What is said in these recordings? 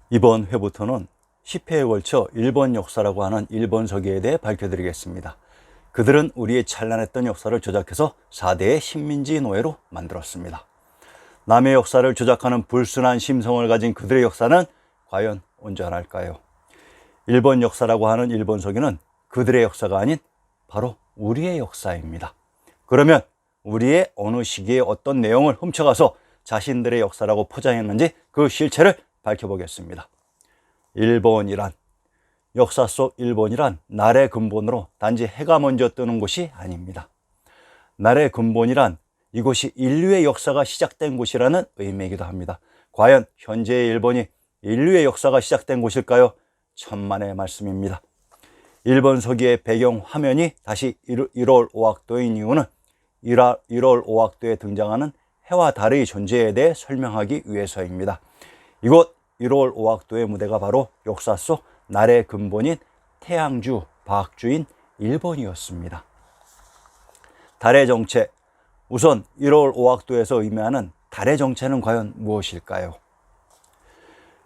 이번 회부터는 10회에 걸쳐 일본 역사라고 하는 일본 서기에 대해 밝혀드리겠습니다. 그들은 우리의 찬란했던 역사를 조작해서 4대의 식민지 노예로 만들었습니다. 남의 역사를 조작하는 불순한 심성을 가진 그들의 역사는 과연 온전할까요? 일본 역사라고 하는 일본 서기는 그들의 역사가 아닌 바로 우리의 역사입니다. 그러면 우리의 어느 시기에 어떤 내용을 훔쳐가서 자신들의 역사라고 포장했는지 그 실체를 밝혀보겠습니다. 일본이란, 역사 속 일본이란 날의 근본으로 단지 해가 먼저 뜨는 곳이 아닙니다. 날의 근본이란 이곳이 인류의 역사가 시작된 곳이라는 의미이기도 합니다. 과연 현재의 일본이 인류의 역사가 시작된 곳일까요? 천만의 말씀입니다. 일본 서기의 배경 화면이 다시 1월 5학도인 이유는 1월 5학도에 등장하는 해와 달의 존재에 대해 설명하기 위해서입니다. 이곳 1월 5학도의 무대가 바로 역사 속 날의 근본인 태양주, 과학주인 일본이었습니다. 달의 정체, 우선 1월 5학도에서 의미하는 달의 정체는 과연 무엇일까요?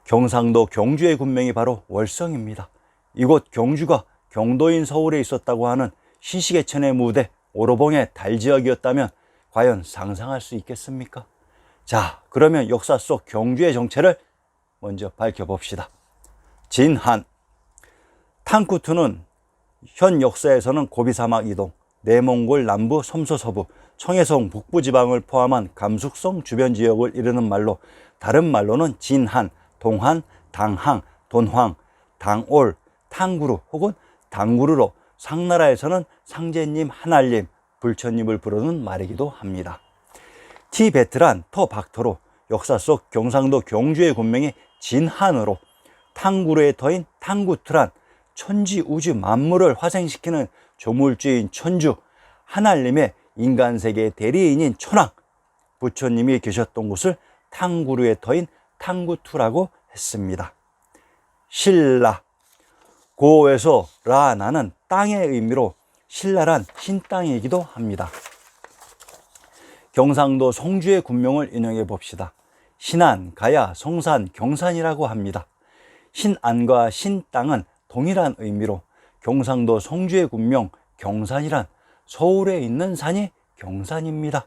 경상도 경주의 군명이 바로 월성입니다. 이곳 경주가 경도인 서울에 있었다고 하는 신시계천의 무대 오로봉의 달지역이었다면 과연 상상할 수 있겠습니까? 자, 그러면 역사 속 경주의 정체를 먼저 밝혀봅시다. 진한, 탕쿠투는 현 역사에서는 고비사막 이동, 내몽골 남부 섬서 서부, 청해성 북부 지방을 포함한 감숙성 주변 지역을 이르는 말로, 다른 말로는 진한, 동한, 당항, 돈황, 당올, 탕구루 혹은 당구르로 상나라에서는 상제님, 하날님, 불처님을 부르는 말이기도 합니다. 티베트란 터박터로 역사 속 경상도 경주의 군명이 진한으로, 탕구르의 터인 탕구트란 천지 우주 만물을 화생시키는 조물주인 천주, 하날님의 인간세계의 대리인인 천왕, 부처님이 계셨던 곳을 탕구르의 터인 탕구투라고 했습니다. 신라, 고어에서 라나는 땅의 의미로 신라란 신땅이기도 합니다. 경상도 송주의 군명을 인용해 봅시다. 신안, 가야, 성산, 경산이라고 합니다. 신안과 신땅은 동일한 의미로 경상도 송주의 군명 경산이란 서울에 있는 산이 경산입니다.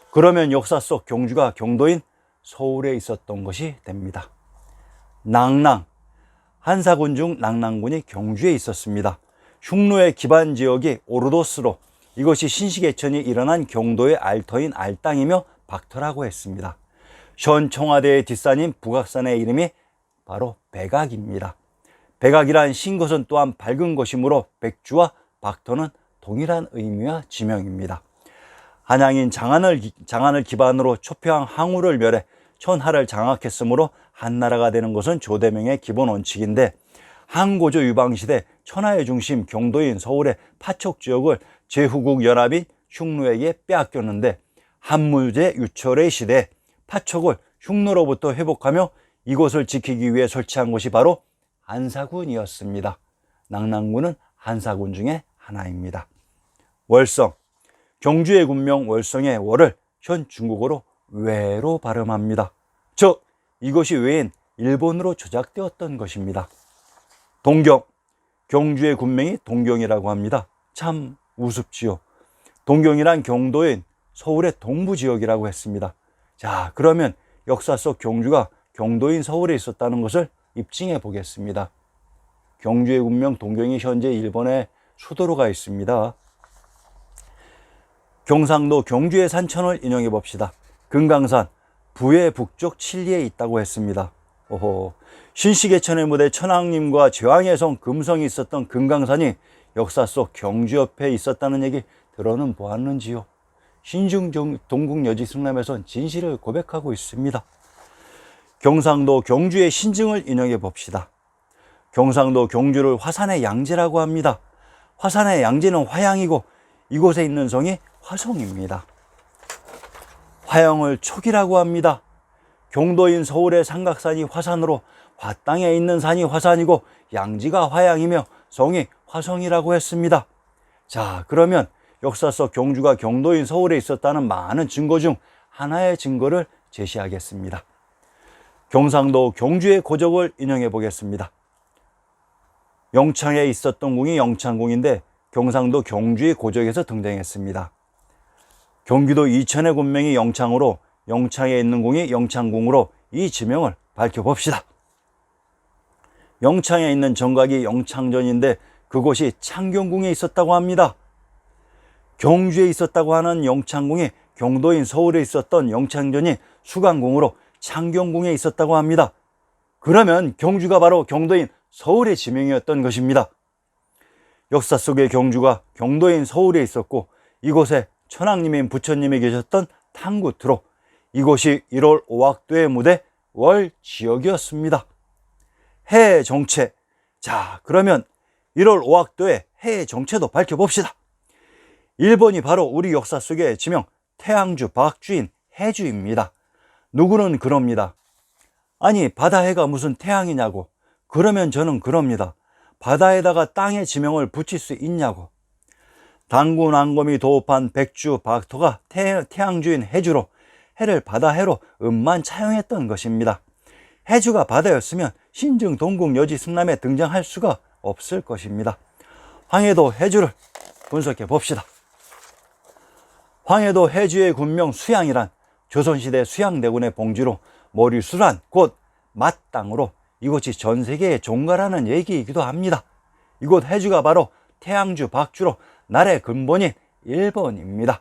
그러면 역사 속 경주가 경도인 서울에 있었던 것이 됩니다. 낭랑, 한사군 중 낭랑군이 경주에 있었습니다. 흉노의 기반 지역이 오르도스로 이것이 신시계천이 일어난 경도의 알터인 알땅이며 박터라고 했습니다. 현 청와대의 뒷산인 북악산의 이름이 바로 백악입니다. 백악이란 신 것은 또한 밝은 것이므로 백주와 박터는 동일한 의미와 지명입니다. 한양인 장안을 기반으로 초평 항우를 멸해 천하를 장악했으므로 한나라가 되는 것은 조대명의 기본 원칙인데, 항고조 유방시대 천하의 중심 경도인 서울의 파촉 지역을 제후국 연합인 흉노에게 빼앗겼는데, 한무제 유철의 시대에 파촉을 흉노로부터 회복하며 이곳을 지키기 위해 설치한 곳이 바로 한사군이었습니다. 낭랑군은 한사군 중에 하나입니다. 월성, 경주의 군명 월성의 월을 현 중국어로 외로 발음합니다. 즉 이것이 외인 일본으로 조작되었던 것입니다. 동경, 경주의 군명이 동경이라고 합니다. 참 우습지요. 동경이란 경도인 서울의 동부 지역이라고 했습니다. 자, 그러면 역사 속 경주가 경도인 서울에 있었다는 것을 입증해 보겠습니다. 경주의 군명 동경이 현재 일본의 수도로 가 있습니다. 경상도 경주의 산천을 인용해 봅시다. 금강산, 부의 북쪽 칠리에 있다고 했습니다. 신시계천의 무대 천왕님과 제왕의 성 금성이 있었던 금강산이 역사 속 경주 옆에 있었다는 얘기 들어는 보았는지요? 신중 동국여지 승람에선 진실을 고백하고 있습니다. 경상도 경주의 신증을 인용해 봅시다. 경상도 경주를 화산의 양지라고 합니다. 화산의 양지는 화양이고 이곳에 있는 성이 화성입니다. 화영을 촉이라고 합니다. 경도인 서울의 삼각산이 화산으로 화땅에 있는 산이 화산이고 양지가 화양이며 성이 화성이라고 했습니다. 자, 그러면 역사 속 경주가 경도인 서울에 있었다는 많은 증거 중 하나의 증거를 제시하겠습니다. 경상도 경주의 고적을 인용해 보겠습니다. 영창에 있었던 궁이 영창궁인데 경상도 경주의 고적에서 등장했습니다. 경기도 이천의 군명이 영창으로 영창에 있는 궁이 영창궁으로 이 지명을 밝혀봅시다. 영창에 있는 정각이 영창전인데 그곳이 창경궁에 있었다고 합니다. 경주에 있었다고 하는 영창궁이 경도인 서울에 있었던 영창전이 수강궁으로 창경궁에 있었다고 합니다. 그러면 경주가 바로 경도인 서울의 지명이었던 것입니다. 역사 속의 경주가 경도인 서울에 있었고 이곳에 천왕님인 부처님이 계셨던 탕구트로 이곳이 1월 오악도의 무대 월지역이었습니다. 해의 정체. 자, 그러면 1월 오악도의 해의 정체도 밝혀봅시다. 1번이 바로 우리 역사 속의 지명 태양주 박주인 해주입니다. 누구는 그럽니다. 아니 바다해가 무슨 태양이냐고. 그러면 저는 그럽니다. 바다에다가 땅의 지명을 붙일 수 있냐고. 당군 왕검이 도읍한 백주 박토가 태양주인 해주로 해를 바다해로 음만 차용했던 것입니다. 해주가 바다였으면 신증 동궁 여지 승남에 등장할 수가 없을 것입니다. 황해도 해주를 분석해 봅시다. 황해도 해주의 군명 수양이란 조선시대 수양대군의 봉지로 머리수란 곧 맞땅으로 이곳이 전세계의 종가라는 얘기이기도 합니다. 이곳 해주가 바로 태양주 박주로 날의 근본인 1번입니다.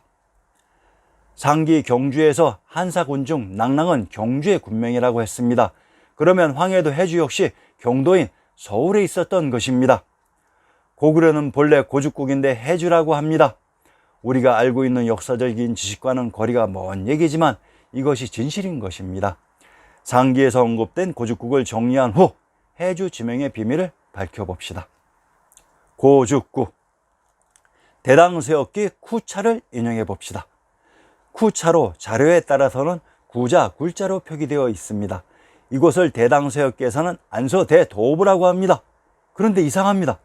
상기 경주에서 한사군 중 낭랑은 경주의 군명이라고 했습니다. 그러면 황해도 해주 역시 경도인 서울에 있었던 것입니다. 고구려는 본래 고죽국인데 해주라고 합니다. 우리가 알고 있는 역사적인 지식과는 거리가 먼 얘기지만 이것이 진실인 것입니다. 상기에서 언급된 고죽국을 정리한 후 해주 지명의 비밀을 밝혀봅시다. 고죽구. 대당세역기 쿠차를 인용해 봅시다. 쿠차로 자료에 따라서는 구자, 굴자로 표기되어 있습니다. 이곳을 대당세역기에서는 안서대도부라고 합니다. 그런데 이상합니다.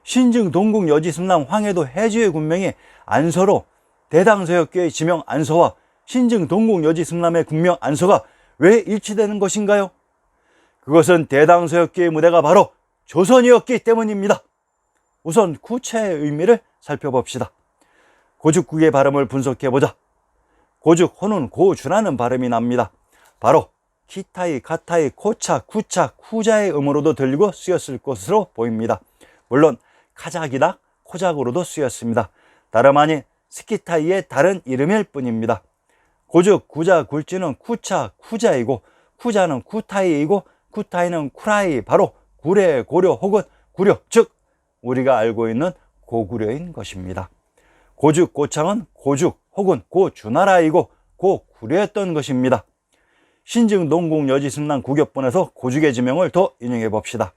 신증 동궁 여지승남 황해도 해주의 군명이 안서로 대당세역기의 지명 안서와 신증 동궁 여지승남의 군명 안서가 왜 일치되는 것인가요? 그것은 대당세역기의 무대가 바로 조선이었기 때문입니다. 우선 쿠차의 의미를 살펴봅시다. 고죽국의 발음을 분석해보자. 고죽, 호는 고주라는 발음이 납니다. 바로 키타이, 카타이, 코차, 쿠차, 쿠자의 음으로도 들리고 쓰였을 것으로 보입니다. 물론 카작이나 코작으로도 쓰였습니다. 다름 아닌 스키타이의 다른 이름일 뿐입니다. 고죽, 구자, 굴지는 쿠차, 쿠자이고 쿠자는 쿠타이이고 쿠타이는 쿠라이, 바로 구례, 고려 혹은 구려, 즉 우리가 알고 있는 고구려인 것입니다. 고죽, 고창은 고죽 혹은 고주나라이고 고구려였던 것입니다. 신증 동궁 여지승남 구격본에서 고죽의 지명을 더 인용해 봅시다.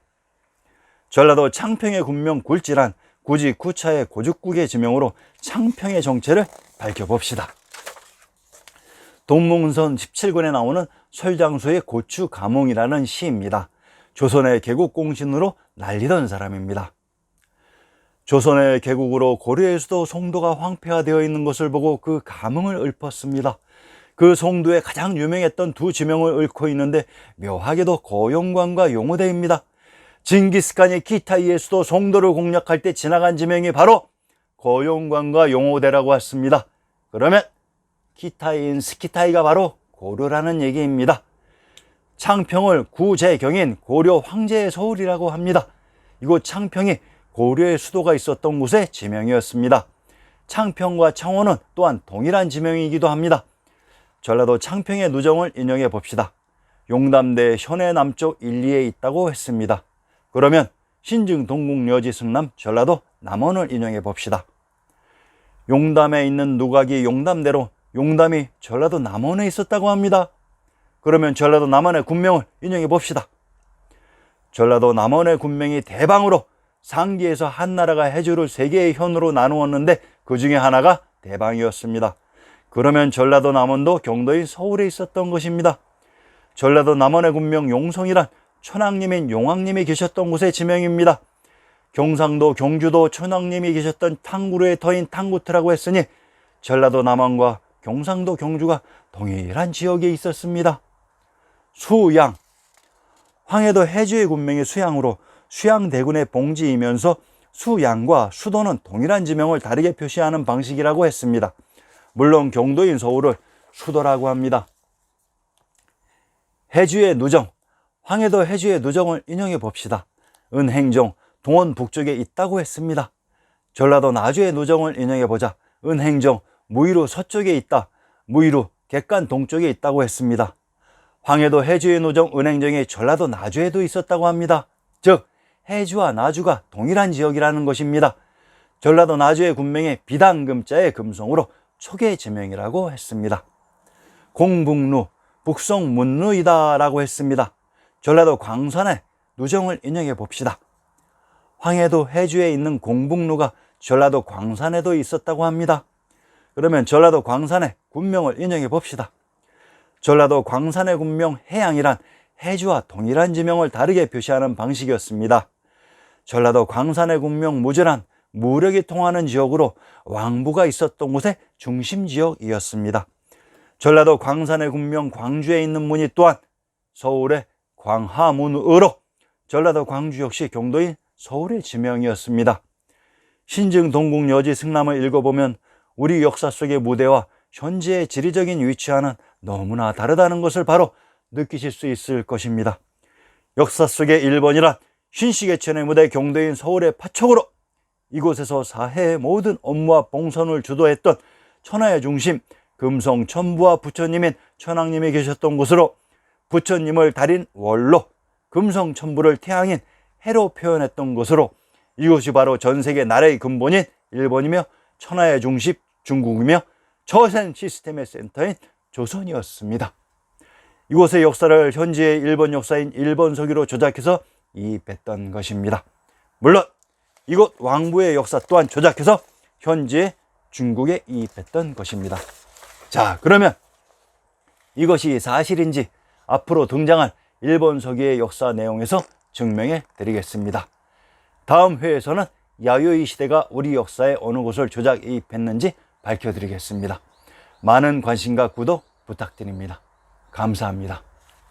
전라도 창평의 군명 굴지란 구지 구차의 고죽국의 지명으로 창평의 정체를 밝혀봅시다. 동문선 17권에 나오는 설장수의 고추 가몽이라는 시입니다. 조선의 개국공신으로 날리던 사람입니다. 조선의 개국으로 고려의 수도 송도가 황폐화되어 있는 것을 보고 그 감흥을 읊었습니다. 그 송도에 가장 유명했던 두 지명을 읊고 있는데 묘하게도 고용관과 용호대입니다. 징기스칸이 키타이의 수도 송도를 공략할 때 지나간 지명이 바로 고용관과 용호대라고 했습니다. 그러면 키타이인 스키타이가 바로 고려라는 얘기입니다. 창평을 구제경인 고려 황제의 서울이라고 합니다. 이곳 창평이 고려의 수도가 있었던 곳의 지명이었습니다. 창평과 창원은 또한 동일한 지명이기도 합니다. 전라도 창평의 누정을 인용해 봅시다. 용담대 현해 남쪽 1, 2에 있다고 했습니다. 그러면 신증 동궁 여지승남 전라도 남원을 인용해 봅시다. 용담에 있는 누각이 용담대로 용담이 전라도 남원에 있었다고 합니다. 그러면 전라도 남원의 군명을 인용해 봅시다. 전라도 남원의 군명이 대방으로 상기에서 한나라가 해주를 3개의 현으로 나누었는데 그 중에 하나가 대방이었습니다. 그러면 전라도 남원도 경도인 서울에 있었던 것입니다. 전라도 남원의 군명 용성이란 천왕님인 용왕님이 계셨던 곳의 지명입니다. 경상도 경주도 천왕님이 계셨던 탕구루의 터인 탕구트라고 했으니 전라도 남원과 경상도 경주가 동일한 지역에 있었습니다. 수양, 황해도 해주의 군명이 수양으로 수양대군의 봉지이면서 수양과 수도는 동일한 지명을 다르게 표시하는 방식이라고 했습니다. 물론 경도인 서울을 수도라고 합니다. 해주의 누정, 황해도 해주의 누정을 인용해 봅시다. 은행정, 동원 북쪽에 있다고 했습니다. 전라도 나주의 누정을 인용해 보자. 은행정, 무의루 서쪽에 있다. 무의루, 객간 동쪽에 있다고 했습니다. 황해도 해주의 누정 은행정이 전라도 나주에도 있었다고 합니다. 즉 해주와 나주가 동일한 지역이라는 것입니다. 전라도 나주의 군명이 비당금자의 금성으로 초계 지명이라고 했습니다. 공북루, 북송 문루이다 라고 했습니다. 전라도 광산의 누정을 인용해 봅시다. 황해도 해주에 있는 공북루가 전라도 광산에도 있었다고 합니다. 그러면 전라도 광산의 군명을 인용해 봅시다. 전라도 광산의 군명 해양이란 해주와 동일한 지명을 다르게 표시하는 방식이었습니다. 전라도 광산의 군명 무제란 무력이 통하는 지역으로 왕부가 있었던 곳의 중심 지역이었습니다. 전라도 광산의 군명 광주에 있는 문이 또한 서울의 광화문으로 전라도 광주 역시 경도인 서울의 지명이었습니다. 신증 동국 여지 승람을 읽어보면 우리 역사 속의 무대와 현재의 지리적인 위치와는 너무나 다르다는 것을 바로 느끼실 수 있을 것입니다. 역사 속의 일본이란 신시계천의 무대 경도인 서울의 파촉으로 이곳에서 사해의 모든 업무와 봉선을 주도했던 천하의 중심 금성 천부와 부처님인 천왕님이 계셨던 곳으로 부처님을 달인 월로 금성 천부를 태양인 해로 표현했던 곳으로 이곳이 바로 전세계 나라의 근본인 일본이며 천하의 중심 중국이며 저생 시스템의 센터인 조선이었습니다. 이곳의 역사를 현지의 일본 역사인 일본 서기로 조작해서 이입했던 것입니다. 물론 이곳 왕부의 역사 또한 조작해서 현지의 중국에 이입했던 것입니다. 자, 그러면 이것이 사실인지 앞으로 등장할 일본 서기의 역사 내용에서 증명해 드리겠습니다. 다음 회에서는 야요이 시대가 우리 역사에 어느 곳을 조작이입했는지 밝혀드리겠습니다. 많은 관심과 구독 부탁드립니다. 감사합니다.